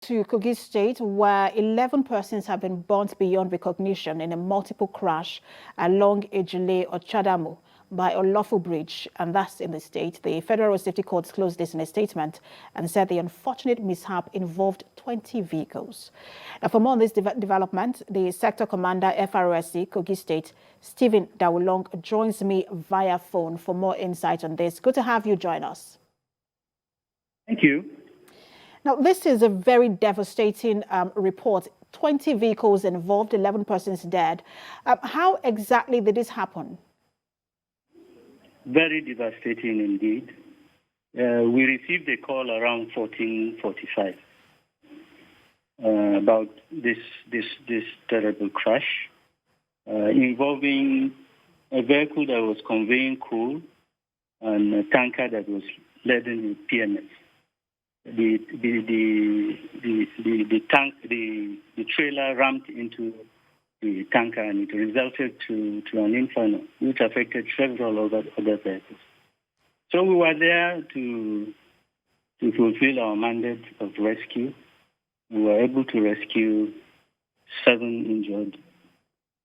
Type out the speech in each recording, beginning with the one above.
To Kogi State, where 11 persons have been burnt beyond recognition in a multiple crash along Ejule or Chadamu by Olofo Bridge, and that's in the state. The Federal Safety Court closed this in a statement and said the unfortunate mishap involved 20 vehicles. Now, for more on this development, the Sector Commander, FRSC Kogi State, Stephen Dawulung, joins me via phone for more insight on this. Good to have you join us. Thank you. Now, this is a very devastating report. 20 vehicles involved, 11 persons dead. How exactly did this happen? Very devastating indeed. We received a call around 14:45 about this terrible crash involving a vehicle that was conveying coal and a tanker that was laden with PMS. The trailer rammed into the tanker, and it resulted to an inferno which affected several other vehicles. So we were there to fulfill our mandate of rescue. We were able to rescue 7 injured,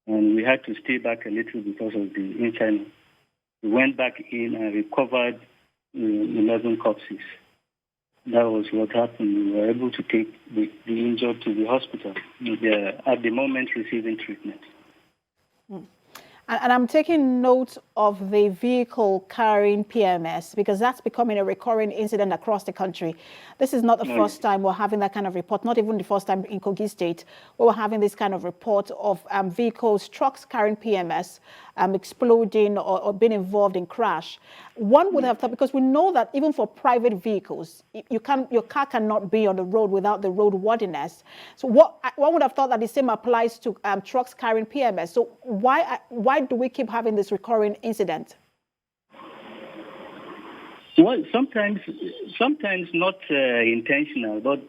and we had to stay back a little because of the inferno. We went back in and recovered 11 corpses. That was what happened. We were able to take the injured to the hospital. They are at the moment receiving treatment. And I'm taking note of the vehicle carrying PMS because that's becoming a recurring incident across the country. This is not the first time we're having that kind of report, not even the first time in Kogi State where we're having this kind of report of vehicles, trucks carrying PMS exploding or being involved in crash. One would have thought, because we know that even for private vehicles, your car cannot be on the road without the roadworthiness. So one would have thought that the same applies to trucks carrying PMS. So why do we keep having this recurring incident? Well, sometimes not intentional, but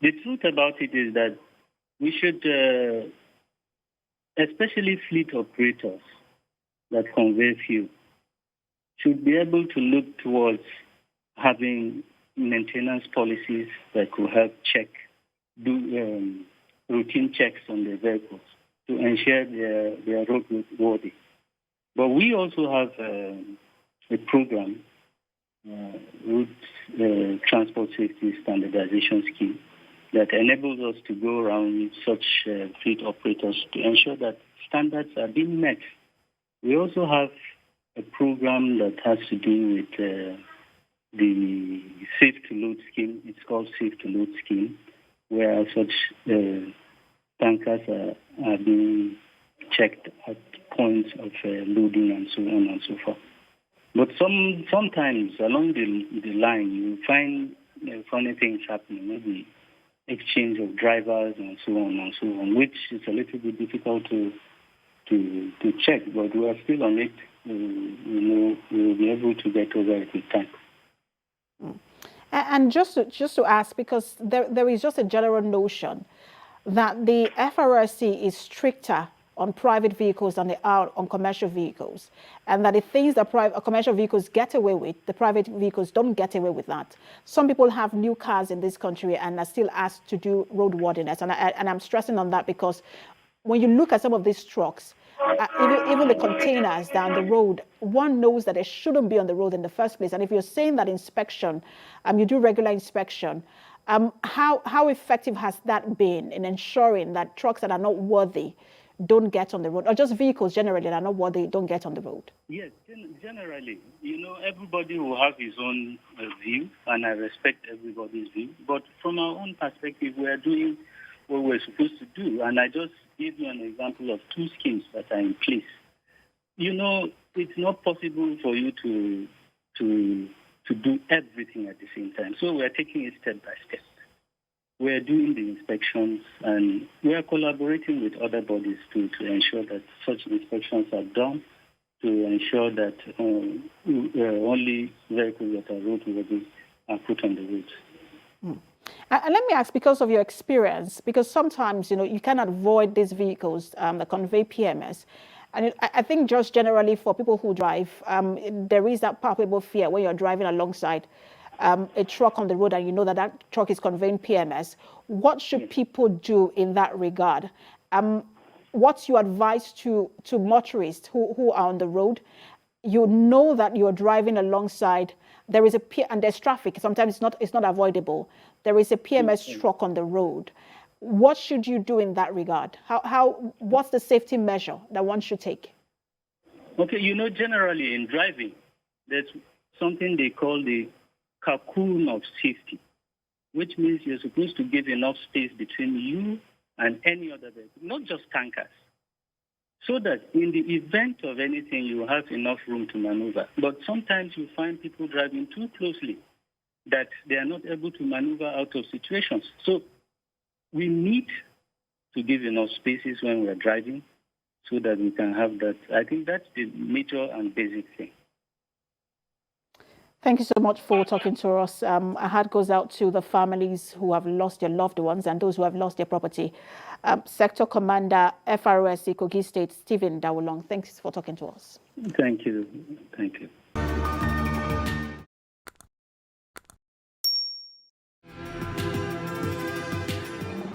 the truth about it is that we should, especially fleet operators that convey fuel, should be able to look towards having maintenance policies that could help do routine checks on the vehicles to ensure they are roadworthy. But we also have a program, Route Transport Safety Standardization Scheme, that enables us to go around such fleet operators to ensure that standards are being met. We also have a program that has to do with the Safe to Load scheme. It's called Safe to Load scheme, where such tankers are being checked at points of loading and so on and so forth. But sometimes along the line, you find funny things happening, maybe exchange of drivers and so on, which is a little bit difficult to check, but we are still on it. We will be able to get over it with time. And just to ask, because there is just a general notion that the FRSC is stricter on private vehicles than they are on commercial vehicles, and that the things that commercial vehicles get away with, the private vehicles don't get away with that. Some people have new cars in this country and are still asked to do roadworthiness, and I'm stressing on that because when you look at some of these trucks, even the containers down the road, one knows that they shouldn't be on the road in the first place. And if you're saying that inspection, you do regular inspection, how effective has that been in ensuring that trucks that are not worthy don't get on the road, or just vehicles generally that are not worthy don't get on the road? Yes, generally, everybody will have his own view, and I respect everybody's view. But from our own perspective, we are doing what we're supposed to do. And I just give you an example of 2 schemes that are in place. It's not possible for you to do everything at the same time. So we're taking it step by step. We're doing the inspections, and we are collaborating with other bodies to ensure that such inspections are done, to ensure that only vehicles that are roadworthy are put on the roads. And let me ask, because of your experience, because sometimes, you cannot avoid these vehicles that convey PMS. And I think just generally for people who drive, there is that palpable fear when you're driving alongside a truck on the road and you know that that truck is conveying PMS, what should people do in that regard? What's your advice to motorists who are on the road? You know that you're driving alongside, there is and there's traffic. Sometimes it's not avoidable. There is a PMS truck on the road. What should you do in that regard? What's the safety measure that one should take? Okay, generally in driving, there's something they call the cocoon of safety, which means you're supposed to give enough space between you and any other vehicle, not just tankers, so that in the event of anything, you have enough room to maneuver. But sometimes you find people driving too closely that they are not able to maneuver out of situations. So we need to give enough spaces when we're driving so that we can have that. I think that's the major and basic thing. Thank you so much for talking to us. Our heart goes out to the families who have lost their loved ones and those who have lost their property. Sector Commander, FRSC Kogi State, Stephen Dawulung, thanks for talking to us. Thank you. Thank you.